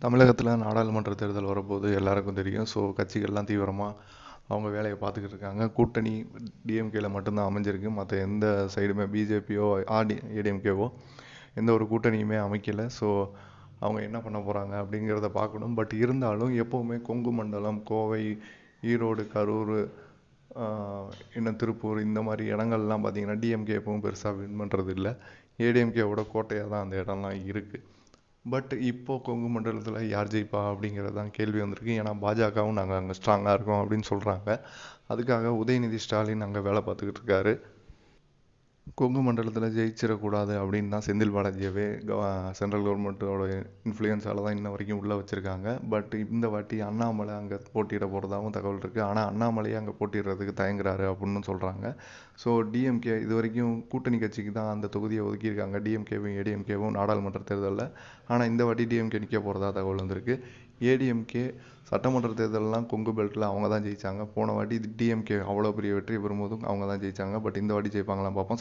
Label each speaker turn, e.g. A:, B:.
A: தமிழகத்தில் நாடாளுமன்ற தேர்தல் வரப்போது எல்லாருக்கும் தெரியும். ஸோ கட்சிகள்லாம் தீவிரமாக அவங்க வேலையை பார்த்துக்கிட்டு இருக்காங்க. கூட்டணி டிஎம்கேல மட்டும்தான் அமைஞ்சிருக்கு. மற்ற எந்த சைடுமே பிஜேபியோ ஏடிஎம்கேவோ எந்த ஒரு கூட்டணியுமே அமைக்கலை. ஸோ அவங்க என்ன பண்ண போகிறாங்க அப்படிங்கிறத பார்க்கணும். பட் இருந்தாலும் எப்போவுமே கொங்கு மண்டலம், கோவை, ஈரோடு, கரூர், இன்னும் திருப்பூர் இந்த மாதிரி இடங்கள்லாம் பார்த்திங்கன்னா டிஎம்கே எப்பவும் பெருசாக வின் பண்ணுறது இல்லை. ஏடிஎம்கேவோட கோட்டையாக தான் அந்த இடம்லாம் இருக்குது. பட் இப்போது கொங்கு மண்டலத்தில் யார் ஜெயிப்பா அப்படிங்கிறது தான் கேள்வி வந்திருக்கு. ஏன்னா பாஜகவும் நாங்கள் அங்கே ஸ்ட்ராங்காக இருக்கோம் அப்படின்னு சொல்கிறாங்க. அதுக்காக உதயநிதி ஸ்டாலின் அங்கே வேலை பார்த்துக்கிட்டு இருக்காரு. கொங்கு மண்டலத்தில் ஜெயிச்சிடக்கூடாது அப்படின்னு தான் செந்தில் பாலாஜியவே சென்ட்ரல் கவர்மெண்ட்டோட இன்ஃப்ளூயன்ஸால் தான் இன்ன வரைக்கும் உள்ளே வச்சுருக்காங்க. பட் இந்த வாட்டி அண்ணாமலை அங்கே போட்டியிட போகிறதாகவும் தகவல் இருக்குது. ஆனால் அண்ணாமலையே அங்கே போட்டிடுறதுக்கு தயங்குறாரு அப்படின்னு சொல்கிறாங்க. ஸோ டிஎம்கே இது வரைக்கும் கூட்டணி கட்சிக்கு தான் அந்த தொகுதியை ஒதுக்கியிருக்காங்க, டிஎம்கேவும் ஏடிஎம்கேவும் நாடாளுமன்ற தேர்தலில். ஆனால் இந்த வாட்டி டிஎம்கே நிற்க போகிறதா தகவல் வந்திருக்கு. ஏடிஎம்கே சட்டமன்ற தேர்தலெலாம் கொங்கு பெல்ட்டில் அவங்க தான் ஜெயித்தாங்க. போன வாட்டி டிஎம்கே அவ்வளோ பெரிய வெற்றி பெறும்போதும் அவங்க தான் ஜெயித்தாங்க. பட் இந்த வாட்டி ஜெயிப்பாங்களாம் பார்ப்போம்.